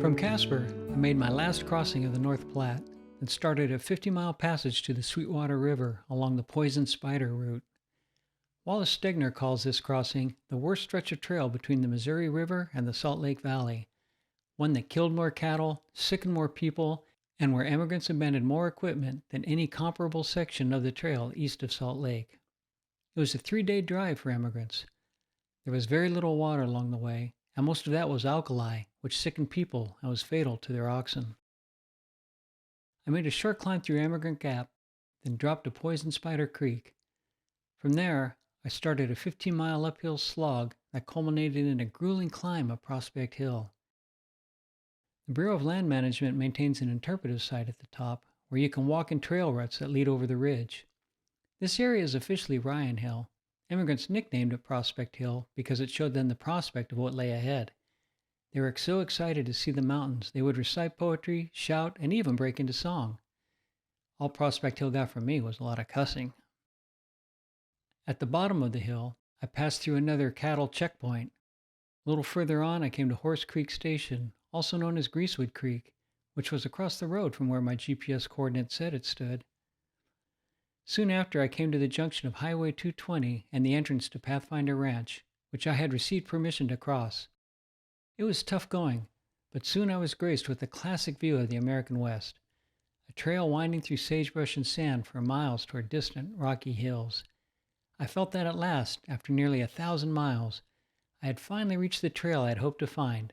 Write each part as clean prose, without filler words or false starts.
From Casper, I made my last crossing of the North Platte and started a 50-mile passage to the Sweetwater River along the Poison Spider route. Wallace Stegner calls this crossing the worst stretch of trail between the Missouri River and the Salt Lake Valley, one that killed more cattle, sickened more people, and where immigrants abandoned more equipment than any comparable section of the trail east of Salt Lake. It was a 3-day drive for immigrants. There was very little water along the way, and most of that was alkali, which sickened people and was fatal to their oxen. I made a short climb through Emigrant Gap, then dropped to Poison Spider Creek. From there, I started a 15-mile uphill slog that culminated in a grueling climb up Prospect Hill. The Bureau of Land Management maintains an interpretive site at the top where you can walk in trail ruts that lead over the ridge. This area is officially Ryan Hill. Immigrants nicknamed it Prospect Hill because it showed them the prospect of what lay ahead. They were so excited to see the mountains, they would recite poetry, shout, and even break into song. All Prospect Hill got from me was a lot of cussing. At the bottom of the hill, I passed through another cattle checkpoint. A little further on, I came to Horse Creek Station, also known as Greasewood Creek, which was across the road from where my GPS coordinates said it stood. Soon after, I came to the junction of Highway 220 and the entrance to Pathfinder Ranch, which I had received permission to cross. It was tough going, but soon I was graced with a classic view of the American West, a trail winding through sagebrush and sand for miles toward distant, rocky hills. I felt that at last, after nearly 1,000 miles, I had finally reached the trail I had hoped to find,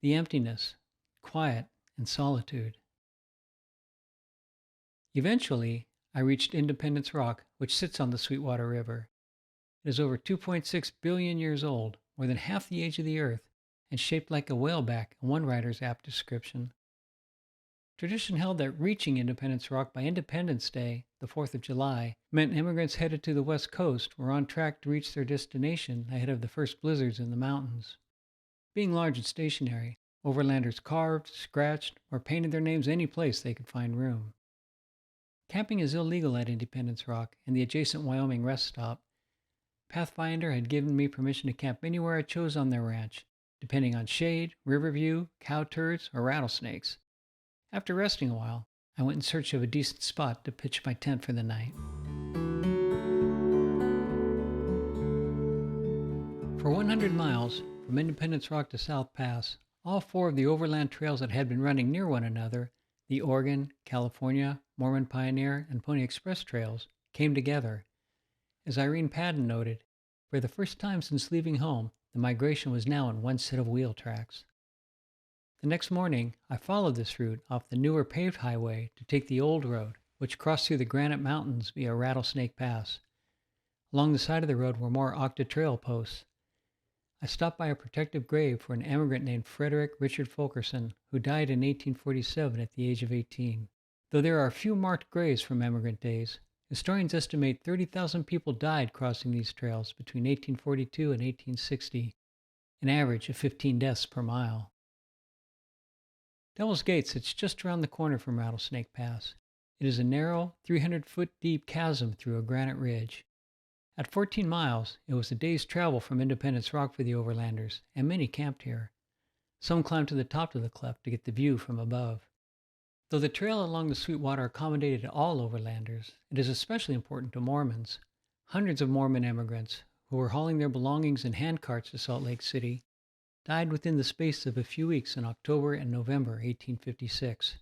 the emptiness, quiet, and solitude. Eventually, I reached Independence Rock, which sits on the Sweetwater River. It is over 2.6 billion years old, more than half the age of the Earth, and shaped like a whaleback in one writer's apt description. Tradition held that reaching Independence Rock by Independence Day, the 4th of July, meant immigrants headed to the West Coast were on track to reach their destination ahead of the first blizzards in the mountains. Being large and stationary, overlanders carved, scratched, or painted their names any place they could find room. Camping is illegal at Independence Rock and the adjacent Wyoming rest stop. Pathfinder had given me permission to camp anywhere I chose on their ranch, depending on shade, river view, cow turds, or rattlesnakes. After resting a while, I went in search of a decent spot to pitch my tent for the night. For 100 miles, from Independence Rock to South Pass, all 4 of the overland trails that had been running near one another, the Oregon, California, Mormon Pioneer, and Pony Express trails, came together. As Irene Padden noted, for the first time since leaving home, the migration was now in one set of wheel tracks. The next morning, I followed this route off the newer paved highway to take the old road, which crossed through the Granite Mountains via Rattlesnake Pass. Along the side of the road were more Octa Trail posts. I stopped by a protective grave for an immigrant named Frederick Richard Fulkerson, who died in 1847 at the age of 18. Though there are few marked graves from immigrant days, historians estimate 30,000 people died crossing these trails between 1842 and 1860, an average of 15 deaths per mile. Devil's Gate sits just around the corner from Rattlesnake Pass. It is a narrow, 300-foot deep chasm through a granite ridge. At 14 miles, it was a day's travel from Independence Rock for the overlanders, and many camped here. Some climbed to the top of the cleft to get the view from above. Though the trail along the Sweetwater accommodated all overlanders, it is especially important to Mormons. Hundreds of Mormon immigrants, who were hauling their belongings in handcarts to Salt Lake City, died within the space of a few weeks in October and November 1856.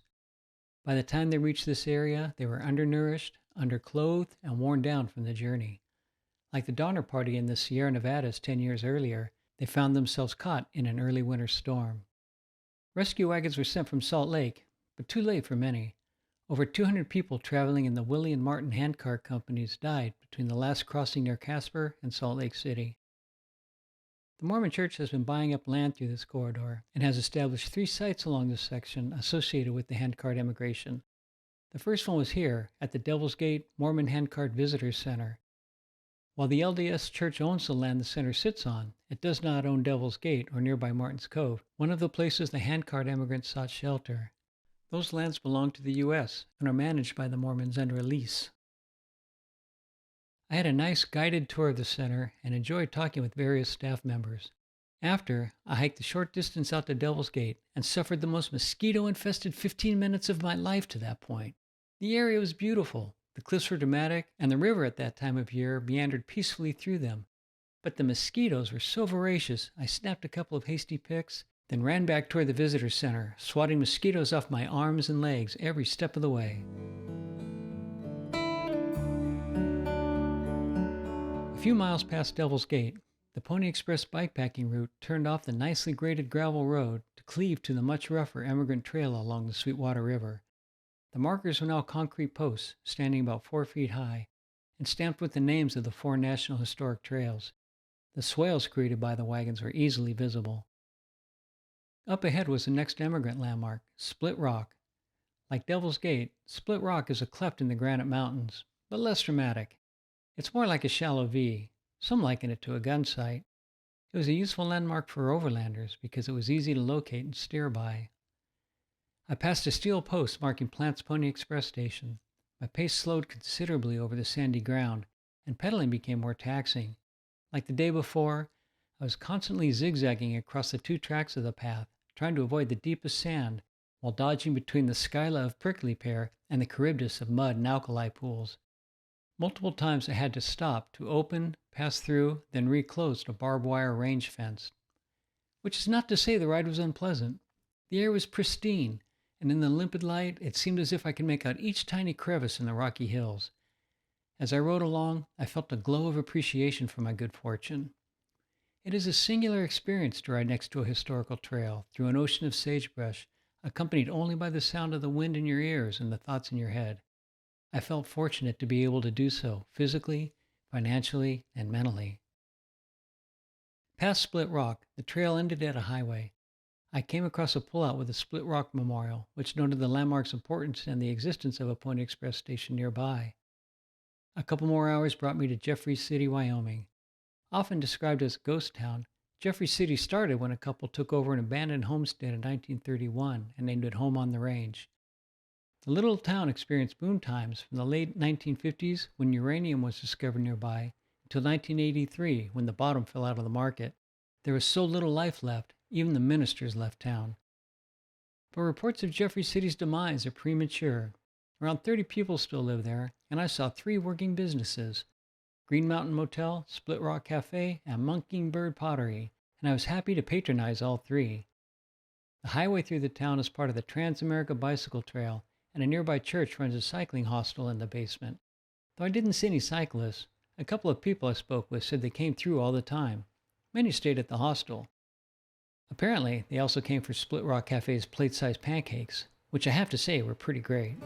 By the time they reached this area, they were undernourished, underclothed, and worn down from the journey. Like the Donner Party in the Sierra Nevadas 10 years earlier, they found themselves caught in an early winter storm. Rescue wagons were sent from Salt Lake, but too late for many. Over 200 people traveling in the Willie and Martin handcart companies died between the last crossing near Casper and Salt Lake City. The Mormon Church has been buying up land through this corridor and has established 3 sites along this section associated with the handcart immigration. The first one was here at the Devil's Gate Mormon Handcart Visitor Center. While the LDS Church owns the land the center sits on, it does not own Devil's Gate or nearby Martin's Cove, one of the places the handcart immigrants sought shelter. Those lands belong to the U.S. and are managed by the Mormons under a lease. I had a nice guided tour of the center and enjoyed talking with various staff members. After, I hiked the short distance out to Devil's Gate and suffered the most mosquito infested 15 minutes of my life to that point. The area was beautiful, the cliffs were dramatic, and the river at that time of year meandered peacefully through them. But the mosquitoes were so voracious, I snapped a couple of hasty pics, then ran back toward the visitor center, swatting mosquitoes off my arms and legs every step of the way. A few miles past Devil's Gate, the Pony Express bikepacking route turned off the nicely graded gravel road to cleave to the much rougher Emigrant Trail along the Sweetwater River. The markers were now concrete posts, standing about 4 feet high, and stamped with the names of the 4 National Historic Trails. The swales created by the wagons were easily visible. Up ahead was the next emigrant landmark, Split Rock. Like Devil's Gate, Split Rock is a cleft in the Granite Mountains, but less dramatic. It's more like a shallow V. Some liken it to a gun sight. It was a useful landmark for overlanders because it was easy to locate and steer by. I passed a steel post marking Plant's Pony Express station. My pace slowed considerably over the sandy ground, and pedaling became more taxing. Like the day before, I was constantly zigzagging across the 2 tracks of the path, trying to avoid the deepest sand, while dodging between the skyla of prickly pear and the Charybdis of mud and alkali pools. Multiple times I had to stop to open, pass through, then reclose a barbed wire range fence. Which is not to say the ride was unpleasant. The air was pristine, and in the limpid light it seemed as if I could make out each tiny crevice in the rocky hills. As I rode along, I felt a glow of appreciation for my good fortune. It is a singular experience to ride next to a historical trail through an ocean of sagebrush, accompanied only by the sound of the wind in your ears and the thoughts in your head. I felt fortunate to be able to do so, physically, financially, and mentally. Past Split Rock, the trail ended at a highway. I came across a pullout with a Split Rock memorial, which noted the landmark's importance and the existence of a Pony Express station nearby. A couple more hours brought me to Jeffrey City, Wyoming. Often described as a ghost town, Jeffrey City started when a couple took over an abandoned homestead in 1931 and named it Home on the Range. The little town experienced boom times from the late 1950s, when uranium was discovered nearby, until 1983, when the bottom fell out of the market. There was so little life left, even the ministers left town. But reports of Jeffrey City's demise are premature. Around 30 people still live there, and I saw 3 working businesses: Green Mountain Motel, Split Rock Cafe, and Mockingbird Pottery, and I was happy to patronize all 3. The highway through the town is part of the Trans-America Bicycle Trail, and a nearby church runs a cycling hostel in the basement. Though I didn't see any cyclists, a couple of people I spoke with said they came through all the time. Many stayed at the hostel. Apparently, they also came for Split Rock Cafe's plate-sized pancakes, which I have to say were pretty great.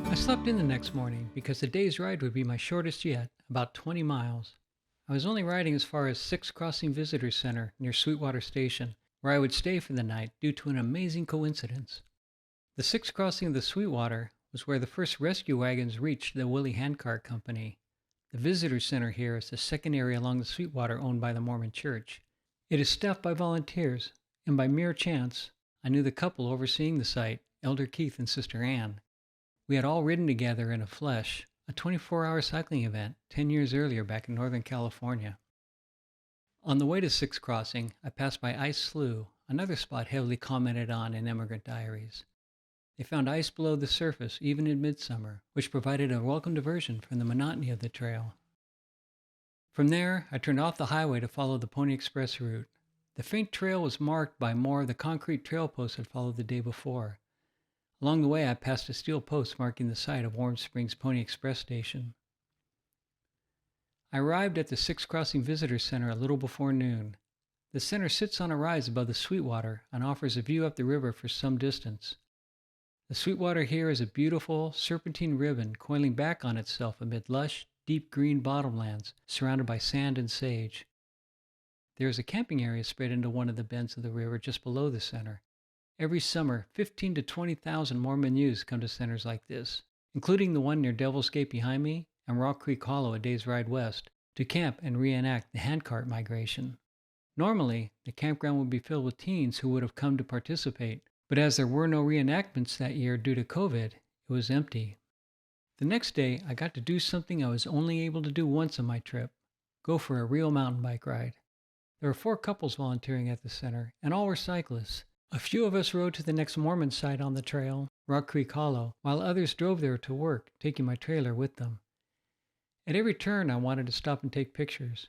I slept in the next morning because the day's ride would be my shortest yet, about 20 miles. I was only riding as far as Six Crossing Visitor Center near Sweetwater Station, where I would stay for the night due to an amazing coincidence. The Six Crossing of the Sweetwater was where the first rescue wagons reached the Willie Handcart Company. The visitor center here is the second area along the Sweetwater owned by the Mormon Church. It is staffed by volunteers, and by mere chance, I knew the couple overseeing the site, Elder Keith and Sister Ann. We had all ridden together in a flesh, a 24-hour cycling event 10 years earlier back in Northern California. On the way to Six Crossing, I passed by Ice Slough, another spot heavily commented on in Emigrant Diaries. They found ice below the surface even in midsummer, which provided a welcome diversion from the monotony of the trail. From there, I turned off the highway to follow the Pony Express route. The faint trail was marked by more of the concrete trail posts I'd followed the day before. Along the way, I passed a steel post marking the site of Warm Springs Pony Express Station. I arrived at the Six Crossing Visitor Center a little before noon. The center sits on a rise above the Sweetwater and offers a view up the river for some distance. The Sweetwater here is a beautiful serpentine ribbon coiling back on itself amid lush, deep green bottomlands surrounded by sand and sage. There is a camping area spread into one of the bends of the river just below the center. Every summer, 15 to 20,000 Mormon youths come to centers like this, including the one near Devil's Gate behind me and Rock Creek Hollow a day's ride west, to camp and reenact the handcart migration. Normally, the campground would be filled with teens who would have come to participate, but as there were no reenactments that year due to COVID, it was empty. The next day, I got to do something I was only able to do once on my trip: go for a real mountain bike ride. There were 4 couples volunteering at the center, and all were cyclists. A few of us rode to the next Mormon site on the trail, Rock Creek Hollow, while others drove there to work, taking my trailer with them. At every turn, I wanted to stop and take pictures.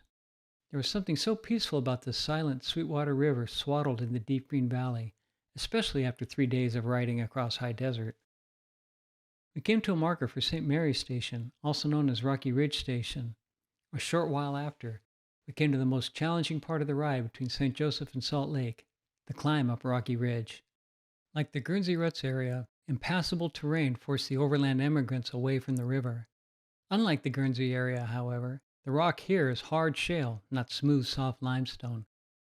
There was something so peaceful about the silent Sweetwater River swaddled in the deep green valley, especially after 3 days of riding across high desert. We came to a marker for St. Mary's Station, also known as Rocky Ridge Station. A short while after, we came to the most challenging part of the ride between St. Joseph and Salt Lake, the climb up Rocky Ridge. Like the Guernsey Ruts area, impassable terrain forced the overland emigrants away from the river. Unlike the Guernsey area, however, the rock here is hard shale, not smooth, soft limestone.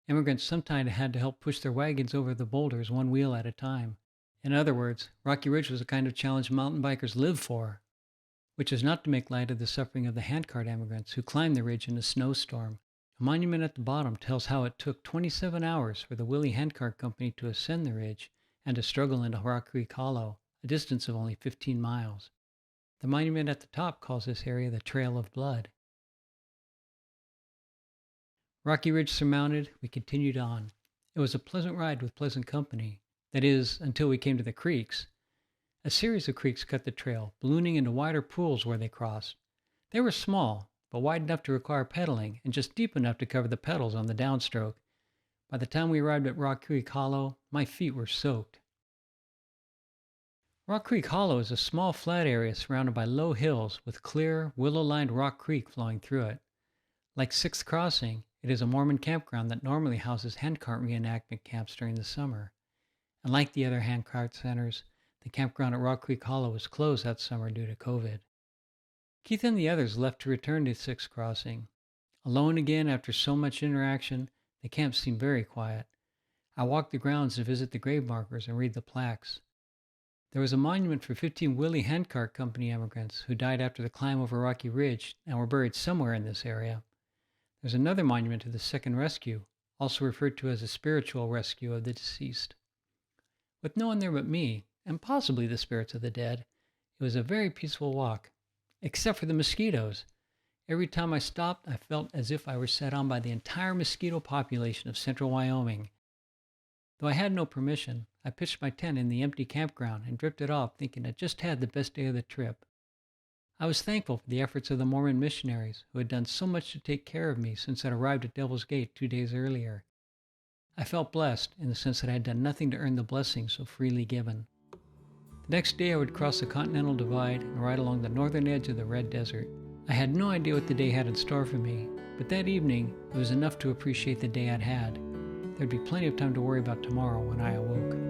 Immigrants sometimes had to help push their wagons over the boulders 1 wheel at a time. In other words, Rocky Ridge was the kind of challenge mountain bikers live for, which is not to make light of the suffering of the handcart immigrants who climbed the ridge in a snowstorm. A monument at the bottom tells how it took 27 hours for the Willie Handcart Company to ascend the ridge and to struggle into Rock Creek Hollow, a distance of only 15 miles. The monument at the top calls this area the Trail of Blood. Rocky Ridge surmounted, we continued on. It was a pleasant ride with pleasant company. That is, until we came to the creeks. A series of creeks cut the trail, ballooning into wider pools where they crossed. They were small, but wide enough to require pedaling and just deep enough to cover the pedals on the downstroke. By the time we arrived at Rock Creek Hollow, my feet were soaked. Rock Creek Hollow is a small flat area surrounded by low hills with clear, willow-lined Rock Creek flowing through it. Like Sixth Crossing, it is a Mormon campground that normally houses handcart reenactment camps during the summer. And like the other handcart centers, the campground at Rock Creek Hollow was closed that summer due to COVID. Keith and the others left to return to Sixth Crossing. Alone again after so much interaction, the camp seemed very quiet. I walked the grounds to visit the grave markers and read the plaques. There was a monument for 15 Willie Handcart Company immigrants who died after the climb over Rocky Ridge and were buried somewhere in this area. There's another monument to the Second Rescue, also referred to as a spiritual rescue of the deceased. With no one there but me, and possibly the spirits of the dead, it was a very peaceful walk, except for the mosquitoes. Every time I stopped, I felt as if I were set on by the entire mosquito population of central Wyoming. Though I had no permission, I pitched my tent in the empty campground and drifted off thinking I just had the best day of the trip. I was thankful for the efforts of the Mormon missionaries who had done so much to take care of me since I'd arrived at Devil's Gate 2 days earlier. I felt blessed in the sense that I had done nothing to earn the blessings so freely given. The next day I would cross the Continental Divide and ride along the northern edge of the Red Desert. I had no idea what the day had in store for me, but that evening it was enough to appreciate the day I'd had. There'd be plenty of time to worry about tomorrow when I awoke.